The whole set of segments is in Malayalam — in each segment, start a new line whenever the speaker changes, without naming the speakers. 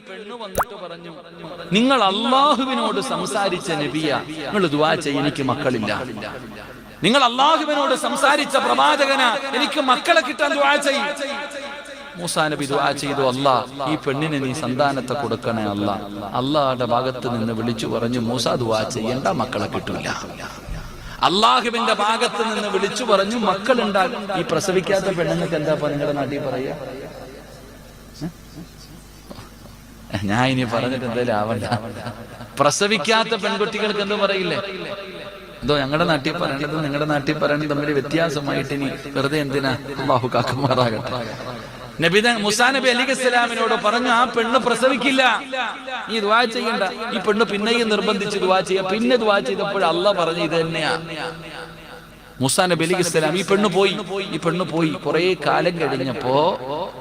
പെണ്ണ് വന്നിട്ട് പറഞ്ഞു, നിങ്ങൾ അള്ളാഹുവിനോട് സംസാരിച്ച നബിയ, നിങ്ങൾ ദുആ ചെയ്യ, എനിക്ക് മക്കളില്ല. നിങ്ങൾ അള്ളാഹുവിനോട് സംസാരിച്ച പ്രവാചകന, എനിക്ക് മക്കളെ കിട്ടാൻ ദുആ ചെയ്യ്. മൂസാ നബി ദുആ ചെയ്തു, അല്ലാ ഈ പെണ്ണിന് നീ സന്താനത്തെ കൊടുക്കണേ അല്ലാ. അള്ളാഹുടെ ഭാഗത്ത് നിന്ന് വിളിച്ചു പറഞ്ഞു, മൂസാ ദുആ ചെയ്യണ്ട, മക്കളെ കിട്ടില്ല. അള്ളാഹുവിന്റെ ഭാഗത്ത് നിന്ന് വിളിച്ചു പറഞ്ഞു, മക്കളുണ്ടാകും. ഈ പ്രസവിക്കാത്ത പെണ്ണുങ്ങൾക്ക് എന്താ നിങ്ങളുടെ നാട്ടിൽ പറയാ? ഞാൻ ഇനി പറഞ്ഞിട്ട് എന്തായാലും ആവണ്ട. പ്രസവിക്കാത്ത പെൺകുട്ടികൾക്ക് എന്തോ പറയില്ലേ? എന്തോ ഞങ്ങളുടെ നാട്ടിൽ പറയേണ്ടത് നിങ്ങളുടെ നാട്ടിൽ പറയേണ്ടത് തമ്മിൽ വ്യത്യാസമായിട്ട് ഇനി വെറുതെ എന്തിനാ? അല്ലാഹു കാക്കുമാറാകട്ടെ. മൂസാ നബി അലൈഹിസ്സലാമിനോട് പറഞ്ഞു, ആ പെണ്ണ് പ്രസവിക്കില്ല, നീ ദുആ ചെയ്യണ്ട. ഈ പെണ്ണ് പിന്നെയും നിർബന്ധിച്ച് ദുആ ചെയ്യാം. പിന്നെ ദുആ ചെയ്തപ്പോൾ അല്ലാഹ് പറഞ്ഞു ഇത് തന്നെയാ. മൂസാ നബി അലൈഹിസ്സലാം ഈ പെണ്ണ് പോയി കുറെ കാലം കഴിഞ്ഞപ്പോ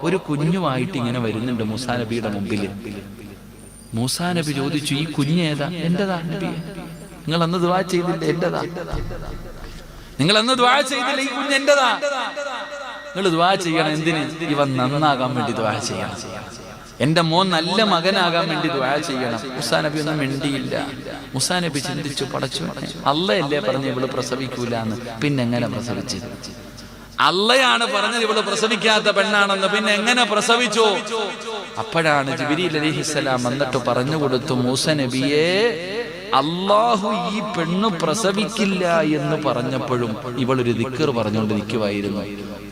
ഒരു കുഞ്ഞുമായിട്ട് ഇങ്ങനെ വരുന്നുണ്ട് മൂസാ നബിയുടെ മുമ്പിൽ. മൂസാ നബി ചോദിച്ചു, ഈ കുഞ്ഞ് ഏതാ? എന്റേതാ നബി. നിങ്ങൾ അന്ന് ദുആ ചെയ്തില്ല, എന്റേതാ. നിങ്ങൾ അന്ന് ദുആ ചെയ്തില്ല, ഈ കുഞ്ഞ് എന്റേതാ. നിങ്ങൾ ദുആ ചെയ്യണം. എന്തിന്? ഇവൻ നന്നാകാൻ വേണ്ടി ദുആ ചെയ്യണം. എന്റെ മോൻ നല്ല മകനാകാൻ വേണ്ടി ദുആ ചെയ്യണം. മൂസാ നബി ഒന്നും മിണ്ടിയില്ല. മൂസാ നബി ചിന്തിച്ചു, പടച്ചോനെ, അള്ളയല്ലേ പറഞ്ഞു ഇവള് പ്രസവിക്കൂല എന്ന്, പിന്നെ എങ്ങനെ പ്രസവിച്ചത്? അള്ളയാണ് പറഞ്ഞത് ഇവള് പ്രസവിക്കാത്ത പെണ്ണാണെന്ന്, പിന്നെ എങ്ങനെ പ്രസവിച്ചു? അപ്പോഴാണ് ജിബ്രീൽ അലൈഹിസ്സലാം വന്നിട്ട് പറഞ്ഞു കൊടുത്തു, മൂസാ നബിയെ, അള്ളാഹു ഈ പെണ്ണ് പ്രസവിക്കില്ല എന്ന് പറഞ്ഞപ്പോഴും ഇവളൊരു ദിക്ർ പറഞ്ഞുകൊണ്ടിരിക്കുവായിരുന്നു.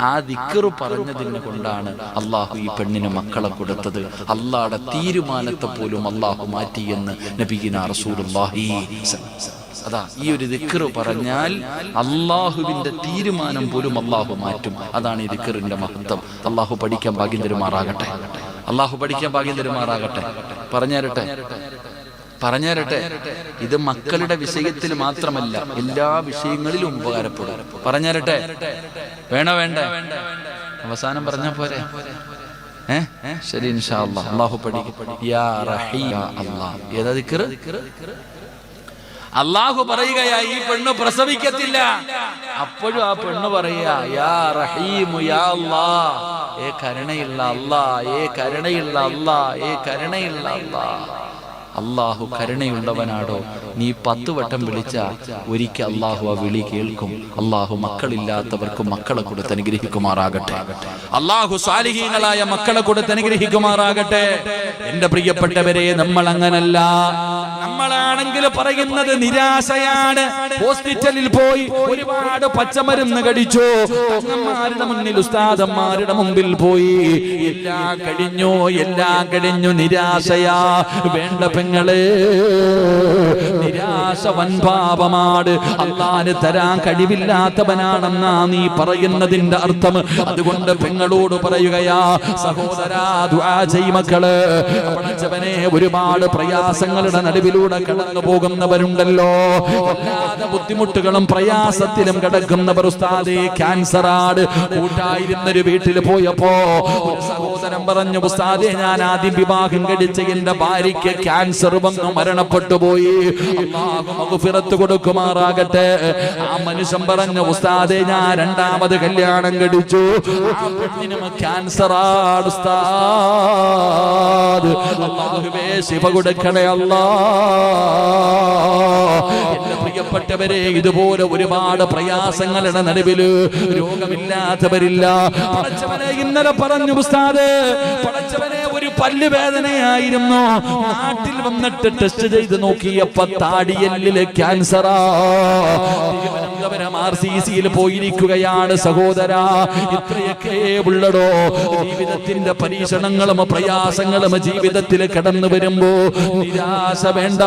ആ ദിക്ർ പറഞ്ഞതിനെ കൊണ്ടാണ് അള്ളാഹു ഈ പെണ്ണിന് മക്കളെ കൊടുത്തത്. അള്ളാഹുടെ തീരുമാനത്തെ പോലും അള്ളാഹു മാറ്റിയെന്ന് നബിയിനാ റസൂലുള്ളാഹി. അതാ, ഈ ഒരു ദിക്ർ പറഞ്ഞാൽ അള്ളാഹുവിന്റെ തീരുമാനം പോലും അള്ളാഹു മാറ്റും. അതാണ് ഈ ദിക്റിന്റെ മഹത്വം. അള്ളാഹു പഠിക്കാൻ ഭാഗ്യം തരുമാറാകട്ടെ. അള്ളാഹു പഠിക്കാൻ ഭാഗ്യം തരുമാറാകട്ടെ. പറഞ്ഞുതരട്ടെ, ഇത് മക്കളുടെ വിഷയത്തിൽ മാത്രമല്ല, എല്ലാ വിഷയങ്ങളിലും ഉപകാരപ്പെടും. പറഞ്ഞുതരട്ടെ? വേണ്ട? അവസാനം പറഞ്ഞാ പോരെ? ശരി, ഇൻഷാ അല്ലാഹ്. അല്ലാഹു പഠിക്കും. യാ റഹീം അല്ലാഹ്. ഏതാ ദിക്ർ? അല്ലാഹു പറയുകയാ, ഈ പെണ്ണ് പ്രസവിക്കത്തില്ല. അപ്പോഴും ആ പെണ്ണ് പറയാ, യാ റഹീമു യാ അല്ലാഹ്, ഏ കരുണയുള്ള അല്ലാഹ്, ഏ കരുണയുള്ള അല്ലാഹ്, ഏ കരുണയുള്ള അല്ലാഹ്. അള്ളാഹു കരുണയുള്ളവനാടോ. നീ 10 വട്ടം വിളിച്ച ഒരിക്കൽ അള്ളാഹു ആ വിളി കേൾക്കും. അള്ളാഹു മക്കളില്ലാത്തവർക്ക് മക്കളെ കൊടുത്ത് അനുഗ്രഹിക്കുമാറാകട്ടെ. അള്ളാഹു സാലിഹീങ്ങളായ മക്കളെ കൊടുത്ത് അനുഗ്രഹിക്കുമാറാകട്ടെ. എന്റെ പ്രിയപ്പെട്ടവരെ, നമ്മൾ അങ്ങനല്ല. നമ്മളാണെങ്കിൽ പറയുന്നത് നിരാശയാണ്. ഹോസ്പിറ്റലിൽ പോയി ഒരുപാട് പച്ചമരുന്ന് കടിച്ചു, അങ്ങന്മാരുടെ മുന്നിൽ, ഉസ്താദന്മാരുടെ മുമ്പിൽ പോയി, എല്ലാം കഴിഞ്ഞു, നിരാശയാ. വേണ്ട പെങ്ങളെ, നിരാശ വൻപാപമാണ്. അള്ളാന് തരാൻ കഴിവില്ലാത്തവനാണെന്നാ നീ പറയുന്നതിന്റെ അർത്ഥം. അതുകൊണ്ട് പെങ്ങളോട് പറയുകയാ, സഹോദരാ, ദുആ ചെയ്യ് മക്കള്. പഠിച്ചവനെ, ഒരുപാട് പ്രയാസങ്ങളുടെ നടുവിലൂടെ കടന്നു പോകുന്നവരുണ്ടല്ലോ, വല്ലാതെ ബുദ്ധിമുട്ടുകളും പ്രയാസത്തിലും കിടക്കുന്നവർ. ഉസ്താദേ, ക്യാൻസറാണ്. കൂട്ടായിരുന്നൊരു വീട്ടിൽ പോയപ്പോ ഒരു സഹോദരൻ പറഞ്ഞു, ഉസ്താദേ, ഞാൻ ആദ്യം വിവാഹം കഴിച്ച എന്റെ ഭാര്യയ്ക്ക് ക്യാൻസർ വന്നു മരണപ്പെട്ടു പോയി. അല്ലാഹു മഗ്ഫിറത്ത് കൊടുക്കുമാറാകട്ടെ. ആ മനുഷ്യൻ പറഞ്ഞു, ഉസ്താദേ, ഞാൻ രണ്ടാമത് കല്യാണം കഴിച്ചു, ആ പെണ്ണിനും ക്യാൻസറാണ് ഉസ്താദ്. അല്ലാഹുവേ, ശിഫ കൊടുക്കണേ അല്ലാഹ്. എന്റെ പ്രിയപ്പെട്ടവരെ, ഇതുപോലെ ഒരുപാട് പ്രയാസങ്ങളുടെ നടുവില് രോഗമില്ലാത്തവരില്ല. പടച്ചവനെ, ഇന്നലെ പറഞ്ഞു ഉസ്താദ്, പടച്ചവനെ, ഒരു പല്ലുവേദനയായിരുന്നു. നാട്ടിൽ വന്നിട്ട് ടെസ്റ്റ് ചെയ്ത് നോക്കിയപ്പോ താടിയെല്ലില് ക്യാൻസറാ. തിരുവനന്തപുരം RCCയിൽ പോയിരിക്കുകയാണ്. സഹോദരാ, ഇത്രയൊക്കെ ഉള്ളടോ. ജീവിതത്തിന്റെ പരീക്ഷണങ്ങളും പ്രയാസങ്ങളും ജീവിതത്തിൽ കടന്നു വരുമ്പോ നിരാശ വേണ്ട.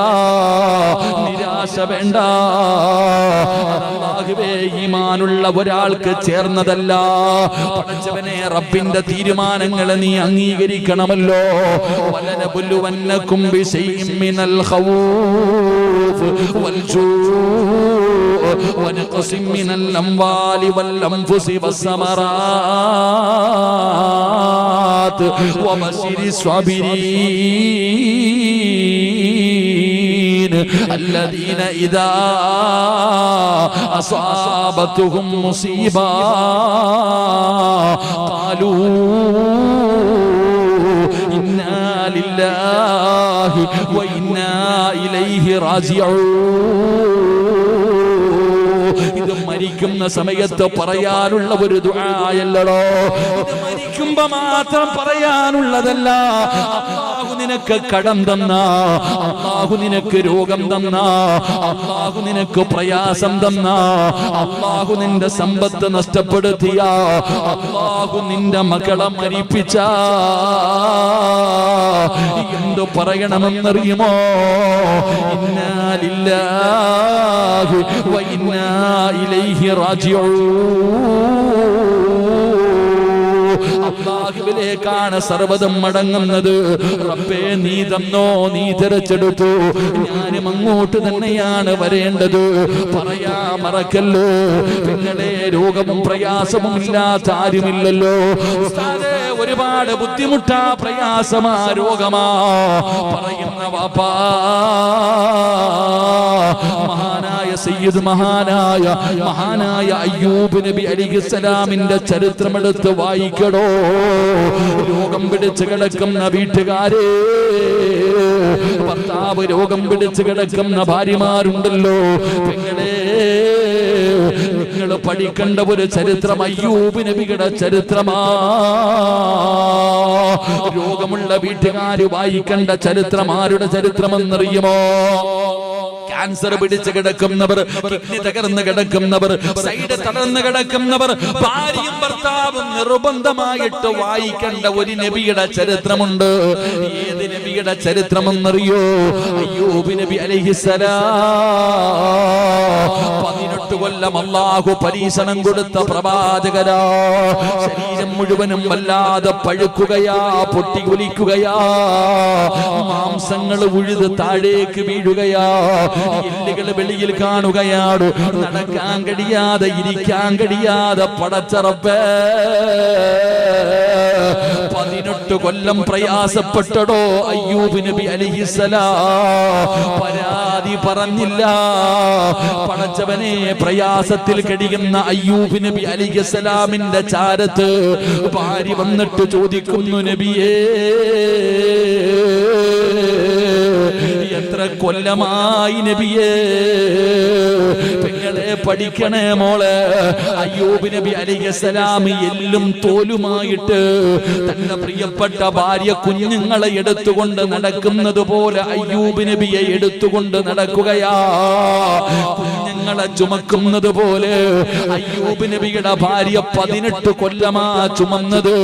അല്ലാഹുവേ, ഈമാനുള്ള ഒരാൾക്ക് ചേർന്നതല്ല. പടച്ചവനെ, റബ്ബിന്റെ തീരുമാനങ്ങൾ നീ അംഗീകരിക്കണമല്ലോ. വലനബുലുവന്നകും ബിശൈഇൻ മിനൽ ഖൗഫ് വൽജൂഇ വനഖസിൻ മിനൽ അംവാലി വൽ അൻഫുസി വസ്സമറാത്ത് വബശിരിസ് സ്വാബിരീൻ الذين إذا أصابتهم مصيبة قالوا إنا لله ലില്ലാഹി വ ഇന്നാ ഇലൈഹി റാജിഊൻ. ഇത് മരിക്കുന്ന സമയത്ത് പറയാനുള്ള ഒരു ദുആയല്ലടോ. ഇത് മരിക്കുമ്പോ മാത്രം പറയാനുള്ളതല്ല. അല്ലാഹു നിനക്ക് കടം തന്ന, അല്ലാഹു നിനക്ക് രോഗം തന്ന, അല്ലാഹു നിനക്ക് പ്രയാസം തന്ന, അല്ലാഹു നിന്റെ സമ്പത്ത് നഷ്ടപ്പെടുത്തിയ, അല്ലാഹു നിന്റെ മക്കളെ മരിപ്പിച്ച, എന്തു പറയണമെന്നറിയുമോ? ഇന്നാ ലില്ലാഹി വ ഇന്നാ ഇലൈഹി റാജിഊൻ. അല്ലാഹുവിലേക്കാണ് സർവ്വതും മടങ്ങുന്നത്. റബ്ബേ നീ തന്നോ, നീ തിരഞ്ഞെടുത്തു, ഞാനും അങ്ങോട്ട് തന്നെയാണ് വരേണ്ടത്. പറയാ മറക്കല്ലോ, നിങ്ങളെ രോഗവും പ്രയാസവും ഇല്ലാത്ത ആരുമില്ലല്ലോ. ഉസ്താദേ, ഒരുപാട് ബുദ്ധിമുട്ടാ, പ്രയാസമാ, രോഗമാ പറയുന്ന വാപ്പാ. മഹാനായ സയ്യിദ് മഹാനായ അയ്യൂബ് നബി അലൈഹിസ്സലാമിന്റെ ചരിത്രമെടുത്ത് വായിക്കടോ. രോഗം പിടിച്ച് കിടക്കുന്ന വീട്ടുകാരെ, ഭർത്താവ് രോഗം പിടിച്ച് കിടക്കുന്ന ഭാര്യമാരുണ്ടല്ലോ, നിങ്ങളെ നിങ്ങൾ പഠിക്കേണ്ട ഒരു ചരിത്രം അയ്യൂബ് നബിയുടെ ചരിത്രമാ. രോഗമുള്ള വീട്ടുകാര് വായിക്കേണ്ട ചരിത്രം ആരുടെ ചരിത്രമെന്നറിയുമോ? ക്യാൻസർ പിടിച്ച് കിടക്കുന്നവർ, കിഡ്നി തകർന്ന് കിടക്കുന്നവർ, സൈഡ് തളർന്ന് കിടക്കുന്നവർ, ഭാര്യയും ഭർത്താവും നിർബന്ധമായിട്ട് വായിക്കേണ്ട ഒരു നബിയുടെ ചരിത്രമുണ്ട്. ഏത് നബിയുടെ ചരിത്രമെന്നറിയോ? അയ്യൂബ് നബി അലൈഹിസ്സലാം. 18 കൊല്ലം അല്ലാഹു പരീക്ഷണം കൊടുത്ത പ്രവാചകരാ. ശരീരം മുഴുവനും വല്ലാതെ പഴുക്കുകയാ, പൊട്ടിയൊലിക്കുകയാ, മാംസങ്ങൾ ഉഴുത് താഴേക്ക് വീഴുകയാ, എല്ലുകൾ വെളിയിൽ കാണുകയാണ്, നടക്കാൻ കഴിയാതെ, ഇരിക്കാൻ കഴിയാതെ. പടച്ച റബ്ബേ, 18 കൊല്ലം പ്രയാസപ്പെട്ടടോ അയ്യൂബ് നബി അലൈഹിസ്സലാം. പരാതി പറഞ്ഞില്ല. പടച്ചവനെ, പ്രയാസത്തിൽ കഴിയുന്ന അയ്യൂബ് നബി അലൈഹിസ്സലാമിന്റെ ചാരത്ത് ഭാര്യ വന്നിട്ട് ചോദിക്കുന്നു, നബിയേ, എത്ര കൊല്ലമായി നബിയേ? പെങ്ങളെ പഠിക്കണേ മോളെ. അയ്യൂബ് നബി അലൈഹിസ്സലാം എല്ലും തോലുമായിട്ട് തന്റെ പ്രിയപ്പെട്ട ഭാര്യ കുഞ്ഞുങ്ങളെ എടുത്തുകൊണ്ട് നടക്കുന്നത് പോലെ അയ്യൂബ് നബിയെ എടുത്തുകൊണ്ട് നടക്കുകയാ. കുഞ്ഞുങ്ങളെ ചുമക്കുന്നത് പോലെ അയ്യൂബ് നബിയുടെ ഭാര്യ 18 കൊല്ലമാ ചുമന്നത്.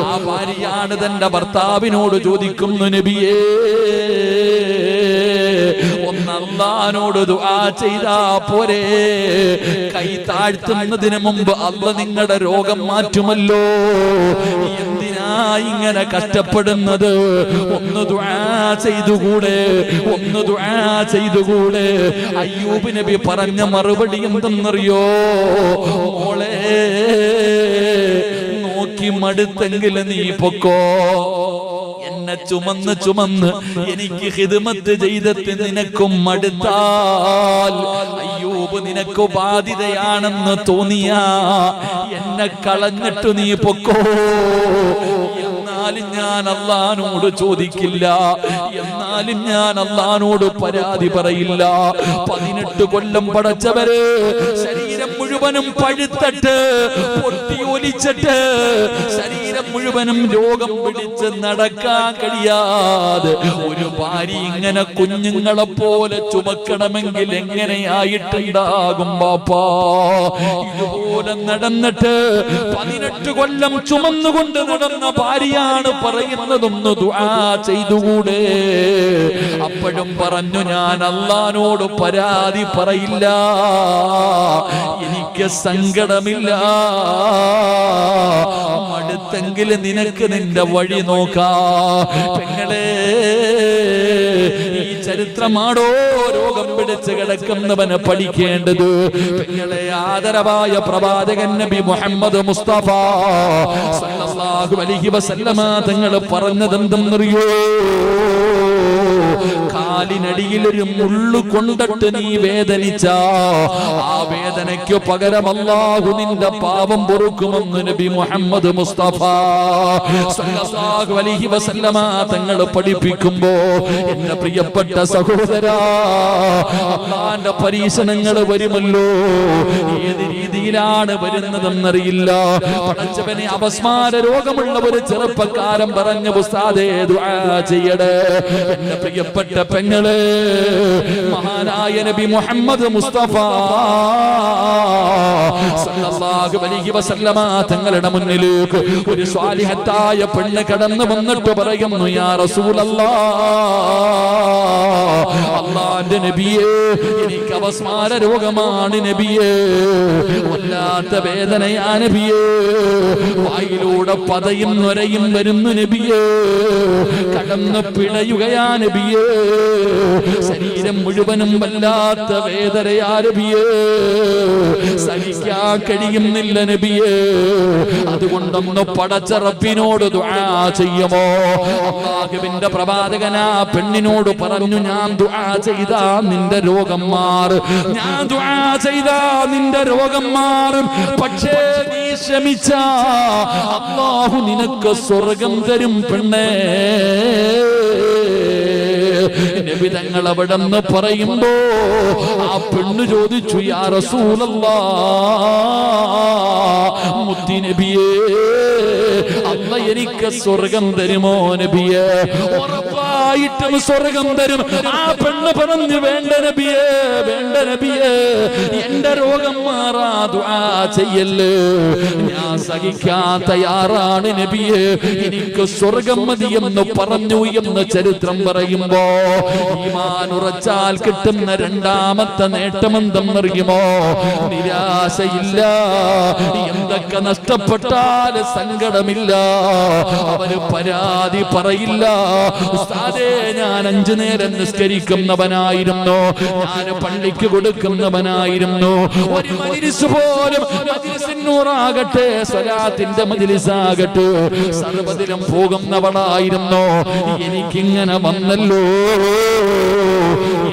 ആ ഭാര്യയാണ് തന്റെ ഭർത്താവിനോട് ചോദിക്കുന്നു, നബിയേ, ഒന്ന് അല്ലാഹുവോട് ദുആ ചെയ്താ പോരെ? കൈ താഴ്ത്തുന്നതിന് മുമ്പ് അല്ലാഹു നിങ്ങളുടെ രോഗം മാറ്റുമല്ലോ. എന്തിനാ ഇങ്ങനെ കഷ്ടപ്പെടുന്നത്? ഒന്ന് ദുആ ചെയ്തുകൂടെ? ഒന്ന് ദുആ ചെയ്തുകൂടെ? അയ്യൂബ് നബി പറഞ്ഞ മറുപടി എന്തെന്നറിയോ? മോളെ, നോക്കി മടുത്തെങ്കിൽ നീ പൊക്കോ. എന്നെ ചുമന്ന് എനിക്ക് ഖിദ്മത്ത് ചെയ്തിട്ട് നിനക്കും മടുത്താൽ, അയ്യൂബ് നിനക്ക് ബാധിതയാണെന്ന് തോന്നിയാ എന്നെ കളഞ്ഞിട്ട് നീ പൊക്കോ. എന്നാലും ഞാൻ അല്ലാഹുവോട് ചോദിക്കില്ല, എന്നാലും ഞാൻ അല്ലാഹുവോട് പരാതി പറയില്ല. 18 കൊല്ലം പടച്ചവര് ശരീരം മുഴുവനും പഴുത്തിട്ട്, പൊട്ടിയൊലിച്ചിട്ട്, ശരീരം മുഴുവനും രോഗം പിടിച്ച് നടക്കാൻ കഴിയാതെ ഒരു ഭാര്യ ഇങ്ങനെ കുഞ്ഞുങ്ങളെ പോലെ ചുമക്കണമെങ്കിൽ എങ്ങനെയായിട്ടുണ്ടാകും ബാപ്പാ? ഇതുപോലെ നടന്നിട്ട് 18 കൊല്ലം ചുമന്നുകൊണ്ട് നടന്ന ഭാര്യയാണ് പറയുന്നതൊന്ന് ദുആ ചെയ്തുകൂടെ? അപ്പോഴും പറഞ്ഞു, ഞാൻ അല്ലാഹുവോട് പരാതി പറയില്ല, എനിക്ക് സങ്കടമില്ല. മടുത്തെങ്കിൽ നിനക്ക് നിന്റെ വഴി നോക്കാ. പെങ്ങളെ, ഈ ചരിത്രമാണോ രോഗം പിടിച്ച് കിടക്കുന്നവന് പഠിക്കേണ്ടത്? പെങ്ങളെ, ആദരവായ പ്രവാചകൻ നബി മുഹമ്മദ് മുസ്തഫ സല്ലല്ലാഹു അലൈഹി വസല്ലമ തങ്ങൾ പറഞ്ഞതെന്തെന്നറിയോ?
കാലിനടിയിൽ ഒരു മുള്ളു കൊണ്ടിട്ട് നീ വേദനിച്ച ആ വേദനയ്ക്ക് പകരം അല്ലാഹു നിന്റെ പാപം പൊറുക്കുമെന്ന് നബി മുഹമ്മദ് മുസ്തഫ സല്ലല്ലാഹു അലൈഹി വസല്ലമ തങ്ങൾ പഠിപ്പിക്കുമ്പോ എന്റെ പ്രിയപ്പെട്ട സഹോദരാ, അല്ലാഹുവിന്റെ പരീക്ഷണങ്ങൾ വരുമല്ലോ. ഏത് രീതിയിലാണ് വരുന്നതെന്നറിയില്ല. പടച്ചവനെ, അപസ്മാര രോഗമുള്ള ഒരു ചെറുപ്പക്കാരൻ പറഞ്ഞു, ഉസ്താദേ ദുആ ചെയ്യടേ. എന്റെ പ്രിയപ്പെട്ട പെങ്ങളെ, മഹാനായ നബി മുഹമ്മദ് മുസ്തഫ സല്ലല്ലാഹു അലൈഹി വസല്ലമ തങ്ങളുടെ മുന്നിലേക്ക് ഒരു സ്വാലിഹത്തായ പെണ്ണ് കടന്നു വന്നിട്ട് പറയുന്നു, യാ റസൂലല്ലാഹ്, അല്ലാഹുവിന്റെ നബിയേ, എനിക്ക് അപസ്മാര രോഗമാണ് നബിയേ, വല്ലാത്ത വേദനയാ നബിയേ, വായിലൂടെ പതയും നൊരയും വരുന്നു നബിയേ, കടന്നു പിടയുകയാ നബിയേ, ശരീരം മുഴുവനും വല്ലാത്ത വേദനയാ നബിയേ, സഹിക്കാൻ കഴിയുന്നില്ല നബിയേ, അതുകൊണ്ടൊന്ന് പടച്ച റബ്ബിനോട് ദുആ ചെയ്യുമോ? അല്ലാഹുവിന്റെ പ്രവാചകനാ പെണ്ണിനോട് പറഞ്ഞു, ഞാൻ ദുആ ചെയ്താ നിന്റെ രോഗം മാറും, ഞാൻ ദുആ ചെയ്താ നിന്റെ രോഗം മാറും, പക്ഷേ നീ ക്ഷമിച്ച അല്ലാഹു നിനക്ക് സ്വർഗം തരും പെണ്ണേ. നബി തങ്ങൾ അവിടെ നിന്ന് പറയുമ്പോ ആ പെണ്ണ് ചോദിച്ചു, യാ റസൂലല്ലാഹ്, മുത്തി നബിയേ, അല്ലാഹ് എനിക്ക് സ്വർഗം തരുമോ നബിയേ? ഉറപ്പായിട്ടും സ്വർഗം തരും. ആ പെണ്ണ് പറഞ്ഞു, വേണ്ട നബിയേ, വേണ്ട നബിയേ, എന്റെ രോഗം മാറാ ദുആ ചെയ്യല്ലേ, ഞാൻ സഹിക്കാൻ തയ്യാറാണ് നബിയേ, എനിക്ക് സ്വർഗം മതി എന്ന് പറഞ്ഞു എന്ന് ചരിത്രം പറയുമ്പോ, ഈമാൻ ഉറച്ചാൽ കിട്ടുന്ന രണ്ടാമത്തെ നേട്ടമെന്തെന്നറിയുമോ? നിരാശയില്ല. എന്തൊക്കെ നഷ്ടപ്പെട്ടാൽ സങ്കടമില്ല. അവന് പരാതി പറയില്ല. ഉസ്താദേ, ഞാൻ 5 നേരം നിസ്കരിക്കുന്നവനായിരുന്നു, ഞാൻ പള്ളിക്ക് കൊടുക്കുന്നവനായിരുന്നു, ഒരു മജ്‌ലിസ് പോലും, മജ്‌ലിസിന്നൂറാകട്ടെ, സ്വലാത്തിന്റെ മജ്‌ലിസാകട്ടെ, സർവ്വതിലും പോകുന്നവളായിരുന്നു, എനിക്കിങ്ങനെ വന്നല്ലോ.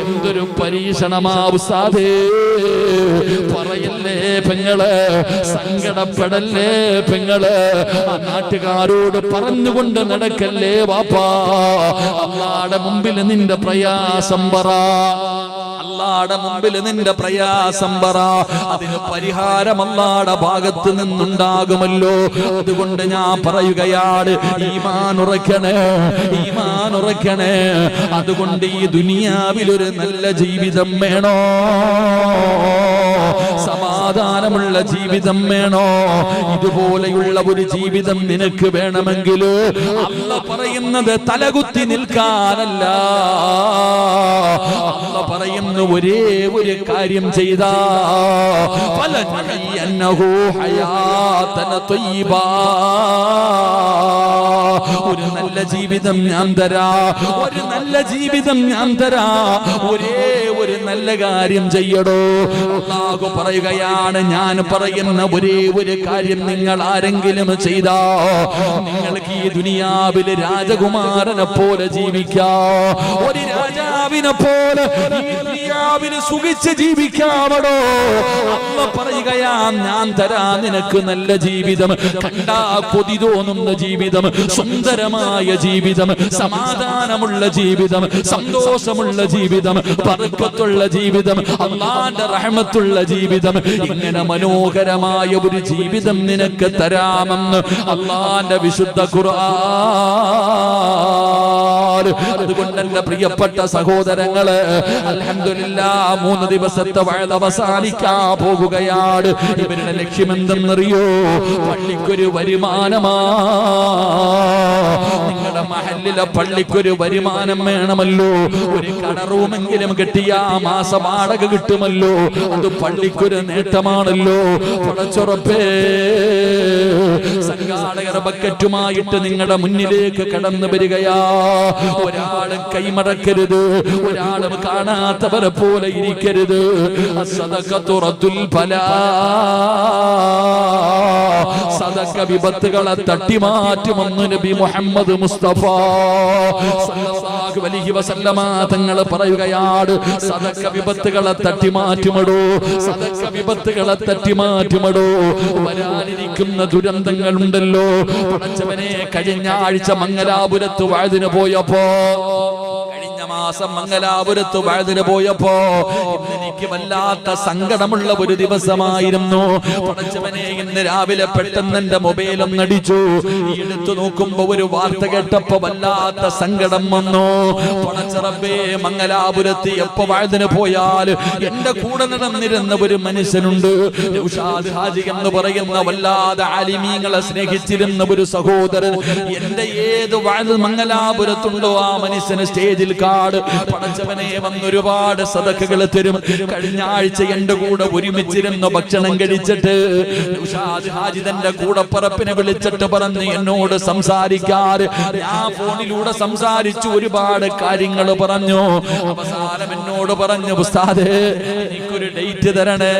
എന്തൊരു പരീക്ഷണമാ ഉസ്താദേ! പറയല്ലേ പെങ്ങളെ, സങ്കടപ്പെടല്ലേ പെങ്ങളെ, ആ നാട്ടുകാരോട് പറഞ്ഞുകൊണ്ട് നടക്കല്ലേ വാപ്പാ. അല്ലാഹുവിന്റെ മുമ്പിൽ നിന്റെ പ്രയാസം പറ, അല്ലാഹുവിന്റെ മുമ്പിൽ നിന്റെ പ്രയാസം പറ, അതിന് പരിഹാരം അല്ലാഹുവിന്റെ ഭാഗത്ത് നിന്നുണ്ടാകുമല്ലോ. അതുകൊണ്ട് ഞാൻ പറയുകയാണ്, ഈമാൻ ഉറക്കണേ, ഈമാൻ ഉറക്കണേ. അതുകൊണ്ട് ഈ ദുനിയാവിൽ ഒരു നല്ല ജീവിതം വേണോ? സമാധാനമുള്ള ജീവിതം വേണോ? ഇതുപോലെയുള്ള ഒരു ജീവിതം നിനക്ക് വേണമെങ്കിൽ അല്ലാഹ് പറയുന്നത് തലകുത്തി നിൽക്കാനല്ല. അല്ലാഹ് പറയുന്നു, ഒരേ ഒരു കാര്യം ചെയ്താ, ഫലനഹ്യന്നഹു ഹയാതൻ ത്വയ്യിബാ, ഒരു നല്ല ജീവിതം ഞാൻ തരാ, ഒരു നല്ല ജീവിതം ഞാൻ തരാ. ഒരേ ഒരു നല്ല കാര്യം ചെയ്യടോ. അല്ലാഹു പറയുകയാണ്, ഞാൻ പറയുന്ന ഒരേ ഒരു കാര്യം നിങ്ങൾ ആരെങ്കിലും ചെയ്താ, നിങ്ങൾക്ക് ഈ ദുനിയാവിൽ രാജകുമാരനെ പോലെ ജീവിക്കാം, ഒരു രാജാവിനെ പോലെ ഈ ദുനിയാവിൽ സുഖിച്ച് ജീവിക്കാമടോ. അല്ലാഹു പറയുകയാ, ഞാൻ തരാ നിനക്ക് നല്ല ജീവിതം, കണ്ടാ കൊതി തോന്നുന്ന ജീവിതം, സുന്ദരമായ ജീവിതം, സമാധാനമുള്ള ജീവിതം, സന്തോഷമുള്ള ജീവിതം, ബർക്കത്തുള്ള ജീവിതം, അല്ലാഹുവിന്റെ റഹ്മത്തുള്ള ജീവിതം, ഇങ്ങനെ മനോഹരമായ ഒരു ജീവിതം നിനക്ക് തരാമെന്ന് അല്ലാഹുവിന്റെ വിശുദ്ധ ഖുർആൻ. അതുകൊണ്ട് എന്റെ പ്രിയപ്പെട്ട സഹോദരങ്ങളെ, അൽഹംദുലില്ലാഹ് 3 ദിവസത്തെ വഅദ് അവസാനിക്കാൻ പോകുകയാണ്. ഇവരുടെ ലക്ഷ്യം എന്തെന്നറിയോ? പള്ളിക്കൊരു വരുമാനമാ. നിങ്ങളുടെ മഹല്ലിലെ പള്ളിക്കൊരു വരുമാനം വേണമല്ലോ. ഒരു കടറൂമെങ്കിലും കിട്ടിയ മാസ വാടക കിട്ടുമല്ലോ. അത് പള്ളിക്കൊരു നേട്ടമാണല്ലോ. പടച്ചുറപ്പേ, സംഘാടകർ ബക്കറ്റുമായിട്ട് നിങ്ങളുടെ മുന്നിലേക്ക് കടന്നു വരികയാ. ഒരാളും കൈമടക്കരുത്, ഒരാളും കാണാത്തവരെ പോലെ ഇരിക്കരുത്. സദഖത്തു റദ്ദുൽ ബലാ, സദഖ വിപത്തുകളെ തട്ടിമാറ്റുമെന്ന് നബി മുഹമ്മദ് മുസ്തഫ സല്ലല്ലാഹു സല്ലല്ലാഹു അലൈഹി വസല്ലമ തങ്ങൾ പറയുകയാണ്, സദക്ക വിപത്തുകളെ തട്ടിമാറ്റുമടോ, സദക്ക വിപത്തുകളെ തട്ടിമാറ്റുമടോ. വരാനിരിക്കുന്ന ദുരന്തങ്ങളുണ്ടല്ലോ പടച്ചവനെ. കഴിഞ്ഞ ആഴ്ച മംഗലാപുരത്ത് വഅദിന് പോയപ്പോ, മാസം മംഗലാപുരത്ത് വഅദിന് പോയപ്പോ എനിക്ക് വല്ലാത്ത സങ്കടമുള്ള ഒരു ദിവസമായിരുന്നു പടച്ചവനെ. ഇന്ന് രാവിലെ പെട്ടെന്ന് എന്റെ മൊബൈൽ ഒന്നടിച്ചു. എടുത്തു നോക്കുമ്പോ ഒരു വാർത്ത കേട്ടപ്പോ വല്ലാത്ത സങ്കടം വന്നു. പടച്ചറബേ, മംഗലാപുരത്ത് എപ്പോ വഅദിന് പോയാൽ എന്റെ കൂടെ നടന്നിരുന്ന ഒരു മനുഷ്യനുണ്ട്, നൗഷാദ് ഹാജി എന്ന് പറയുന്ന വല്ലാതെ ആലിമീങ്ങളെ സ്നേഹിച്ചിരുന്ന ഒരു സഹോദരൻ. എന്റെ ഏത് വഅദ് മംഗലാപുരത്തുണ്ടോ ആ മനുഷ്യന് സ്റ്റേജിൽ പടച്ചവനെ വന്നൊരുപാട് സദഖകൾ തരും. കഴിഞ്ഞ ആഴ്ച എന്റെ കൂടെ ഒരുമിച്ചിരുന്ന് ഭക്ഷണം കഴിച്ചിട്ട് നൗഷാദ് ഹാജി തന്റെ കൂടപ്പറപ്പിനെ വിളിച്ചിട്ട് പറഞ്ഞ് എന്നോട് സംസാരിക്കാറ്. ഞാൻ ഫോണിലൂടെ സംസാരിച്ചു, ഒരുപാട് കാര്യങ്ങൾ പറഞ്ഞു. അവസാനം എന്നോട് പറഞ്ഞു, ഉസ്താദേ എനിക്കൊരു ഡേറ്റ് തരണേ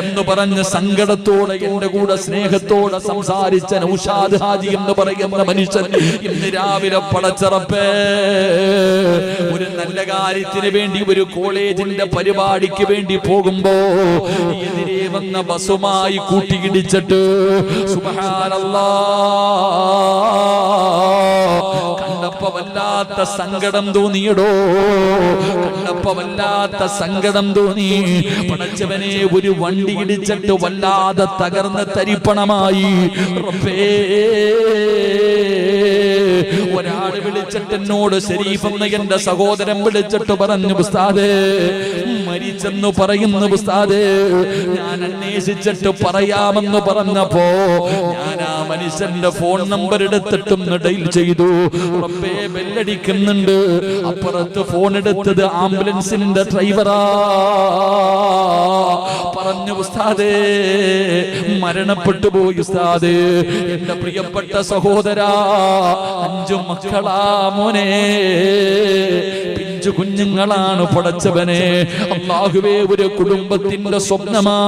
എന്ന് പറഞ്ഞ് സങ്കടത്തോടെ എന്റെ കൂടെ സ്നേഹത്തോടെ സംസാരിച്ച നൗഷാദ് ഹാജി എന്ന് പറയുന്ന മനുഷ്യൻ ഇന്ന് രാവിലെ പടച്ചറപ്പേ ഒരു നല്ല കാര്യത്തിന് വേണ്ടി ഒരു കോളേജിന്റെ പരിപാടിക്ക് വേണ്ടി പോകുമ്പോ എതിരെ വന്ന ബസുമായി കൂട്ടിയിടിച്ചിട്ട് സുബ്ഹാനല്ലാഹ് കണ്ടപ്പോ വല്ലാത്ത സങ്കടം തോന്നിയടോ, കണ്ടപ്പോ വല്ലാത്ത സങ്കടം തോന്നി. പടച്ചവനെ, ഒരു വണ്ടി ഇടിച്ചിട്ട് വല്ലാതെ തകർന്ന് തരിപ്പണമായി. റബ്ബേ, ഒരാള് വിളിച്ചിട്ട് എന്നോട് ശരീഫ് എന്ന എന്റെ സഹോദരൻ വിളിച്ചിട്ട് പറഞ്ഞു, ഉസ്താദേ മരിച്ചെന്ന് പറയുന്നു ഉസ്താദേ. ഞാൻ അന്വേഷിച്ചിട്ട് പറയാമെന്ന് പറഞ്ഞപ്പോ ഞാൻ ആ മനുഷ്യന്റെ ഫോൺ നമ്പർ എടുത്തിട്ടൊന്ന് ഡയൽ ചെയ്തു. റബ്ബേ, ബെല്ലടിക്കുന്നുണ്ട്. അപ്പുറത്ത് ഫോൺ എടുത്തത് ആംബുലൻസിന്റെ ഡ്രൈവറാ. പറഞ്ഞു, ഉസ്താദേ മരണപ്പെട്ടു പോയി ഉസ്താദേ, എന്റെ പ്രിയപ്പെട്ട സഹോദരാ. 5 മക്കളാ മോനെ, പിഞ്ചു കുഞ്ഞുങ്ങളാണ്. പടച്ചവനെ അല്ലാഹുവേ, ഒരു കുടുംബത്തിന്റെ സ്വപ്നമാ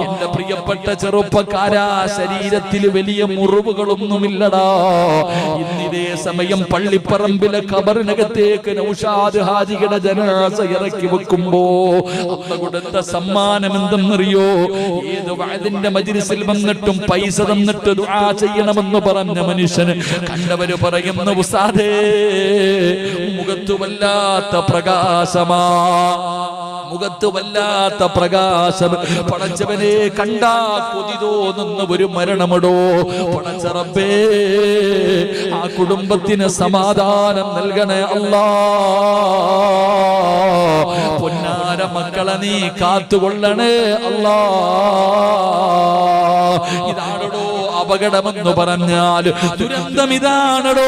എന്റെ പ്രിയപ്പെട്ട ചെറുപ്പക്കാരാ. ശരീരത്തിൽ വലിയ മുറിവുകളൊന്നുമില്ലടാ. ഇന്നിതേ സമയം പള്ളിപ്പറമ്പിലെ ഖബറിനകത്തേക്ക് നൗഷാദ് ഹാജിയുടെ ജനാസ ഇറക്കി വെക്കുമ്പോ അല്ലാഹു കൊടുത്ത സമ്മാനം എന്തെന്നറിയോ? ഏത് വഅദിന്റെ മജ്ലിസിൽ വന്നിട്ടും പൈസ തന്നിട്ട് ദുആ ചെയ്യണമെന്ന് പറഞ്ഞ മനുഷ്യന് കണ്ടവര് പറയുന്നു, ഉസ്താദേ മുഖത്തു വല്ലാത്ത പ്രകാശമാ, മുഖത്ത് വല്ലാത്ത പ്രകാശം. പടച്ചവനെ, കണ്ടാ കൊതി തോന്നുന്ന ഒരു മരണമടോ. പടച്ച റബ്ബേ, ആ കുടുംബത്തിന് സമാധാനം നൽകണേ അല്ലാ. പൊന്നാര മക്കളെ നീ കാത്തുകൊള്ളണേ അല്ലാ. ഇതാണോ അപകടമെന്ന് പറഞ്ഞാൽ ദുരന്തം ഇതാണടോ.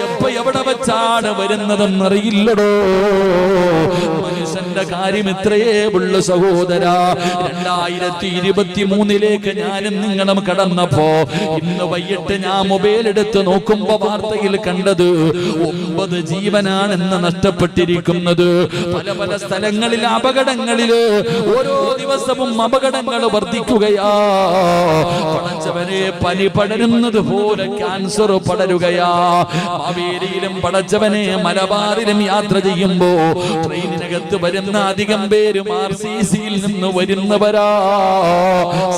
എപ്പോ എവിടെ വെച്ചാണ് വരുന്നതെന്നറിയില്ലടോ. മനുഷ്യന്റെ കാര്യം ഇത്രയേ ഉള്ളു സഹോദരാ. 2023 ഞാനും നിങ്ങളും കടന്നപ്പോ ഇന്ന് വൈകിട്ട് ഞാൻ മൊബൈൽ എടുത്ത് നോക്കുമ്പോ വാർത്തയിൽ കണ്ടത് 9 ജീവനാണെന്ന് നഷ്ടപ്പെട്ടിരിക്കുന്നത്. പല പല സ്ഥലങ്ങളിൽ അപകടങ്ങളില് ഓരോ ദിവസവും അപകടങ്ങൾ വർദ്ധിക്കുകയാ. പടച്ചവനെ, പനി പടരുന്നത് പോലെ ക്യാൻസർ പടരുകയാ. മാവേലിയിലും പടച്ചവനെ മലബാറിലും യാത്ര ചെയ്യുമ്പോ ട്രെയിനിനകത്ത് വരുന്ന അധികം പേരും RCCയിൽ നിന്ന് വരുന്നവരാ.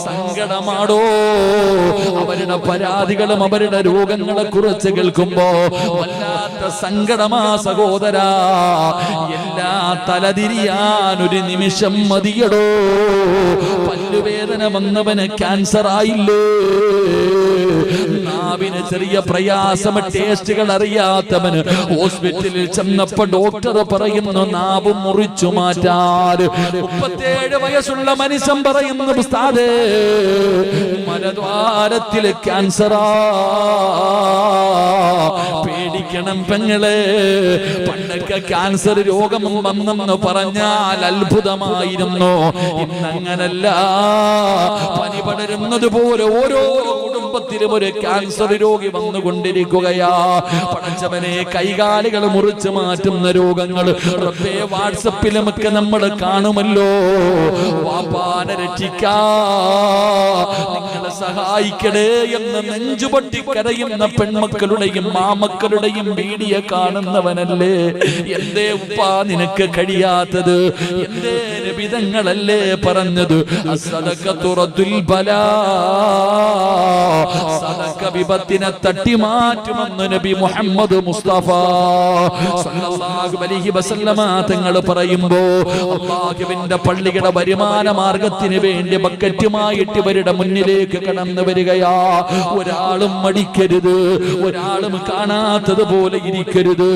സങ്കടമാടോ. അവരുടെ പരാതികളും അവരുടെ രോഗങ്ങളെ കുറിച്ച് കേൾക്കുമ്പോ വല്ലാത്ത സങ്കടമാ സഹോദരാ. എല്ലാ തലതിരിയാൻ ഒരു നിമിഷം മതിയടോ. പല്ലുവേദന വന്നവന് ക്യാൻസർ ആയില്ലേ? നാവിന് ചെറിയ പ്രയാസം, ടേസ്റ്റുകൾ അറിയാത്തവന് ഹോസ്പിറ്റലിൽ ചെന്നപ്പോ ഡോക്ടർ പറയുന്നു നാവ് മുറിച്ചു മാറ്റാൻ. 37 വയസ്സുള്ള മനുഷ്യൻ പറയുന്നു, ഉസ്താദേ മലദ്വാരത്തില് ക്യാൻസറാ. പേടിക്കണം പെങ്ങളെ. പണ്ടൊക്കെ ക്യാൻസർ രോഗം വന്നെന്ന് പറഞ്ഞാൽ അത്ഭുതമായിരുന്നു. ഇന്നങ്ങനല്ല. പനി പടരുന്നത് പോലെ ഓരോ കുടുംബ കുടുംബത്തിലും ഒരു ക്യാൻസർ രോഗി വന്നുകൊണ്ടിരിക്കുകയാ. പടച്ചവനെ, കൈകാലുകൾ മുറിച്ച് മാറ്റുന്ന രോഗങ്ങൾ റബ്ബേ വാട്സപ്പിലുമൊക്കെ നമ്മൾ കാണുമല്ലോ. വാപ്പാനെ രക്ഷിക്കാ, നിങ്ങളെ സഹായിക്കണേ എന്ന് നെഞ്ചുപൊട്ടി കരയുന്ന പെൺമക്കളുടെയും മാമക്കളുടെയും വീഡിയോ കാണുന്നവനല്ലേ. എന്തേ ഉപ്പാ നിനക്ക് കഴിയാത്തത്? എന്തേ നബിതങ്ങളല്ലേ പറഞ്ഞത്, അസ്സദഖത്തു റദ്ദുൽ ബലാ, സദഖ വിപത്തിനെ തട്ടിമാറ്റുമെന്ന് നബി മുഹമ്മദ് മുസ്തഫ സല്ലല്ലാഹു അലൈഹി വസല്ലമ തങ്ങൾ പറയുമ്പോ, അല്ലാഹുവിന്റെ പള്ളിയുടെ വരുമാന മാർഗത്തിന് വേണ്ടി ബക്കറ്റുമായിട്ട് ഇവരുടെ മുന്നിലേക്ക് കടന്നു വരികയാ. ഒരാളും മടിക്കരുത്, ഒരാളും കാണാത്തതുപോലെ ഇരിക്കരുത്.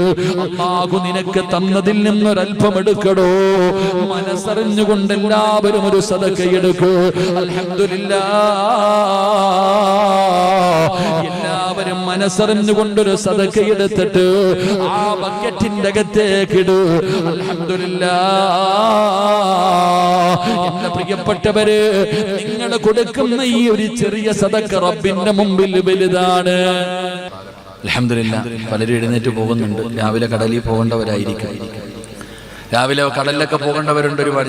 അല്ലാഹു നിനക്ക് തന്നതിൽ നിന്നൊരൽപ്പം എടുക്കടോ. മനസ്സറിഞ്ഞുകൊണ്ട് എല്ലാവരും ഒരു സദഖ എടുക്കൂ. അൽഹംദുലില്ലാഹ്, എല്ലാവരും മനസ്സറിഞ്ഞുകൊണ്ടൊരു സദഖ എടുത്തിട്ട് ആ ബക്കറ്റിന്റെ അകത്തേക്ക് ഇടൂ. അൽഹംദുലില്ലാഹ്, എന്റെ പ്രിയപ്പെട്ടവര്, നിങ്ങൾ കൊടുക്കുന്ന ഈ ഒരു ചെറിയ സദഖ റബ്ബിന്റെ മുമ്പിൽ വലുതാണ്.
അൽഹംദുലില്ലാഹ്, പലരും എഴുന്നേറ്റ് പോകുന്നുണ്ട്. രാവിലെ കടലിൽ പോകേണ്ടവരായിരിക്കും, രാവിലെ കടലിലൊക്കെ പോകേണ്ടവരുണ്ട് ഒരുപാട്.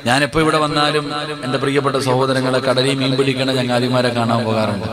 ഞാനിപ്പോ ഇവിടെ വന്നാലും എൻ്റെ പ്രിയപ്പെട്ട സഹോദരങ്ങളെ കടലിൽ മീൻ പിടിക്കണ ചങ്ങാതിമാരെ കാണാൻ പോകാറുണ്ട്.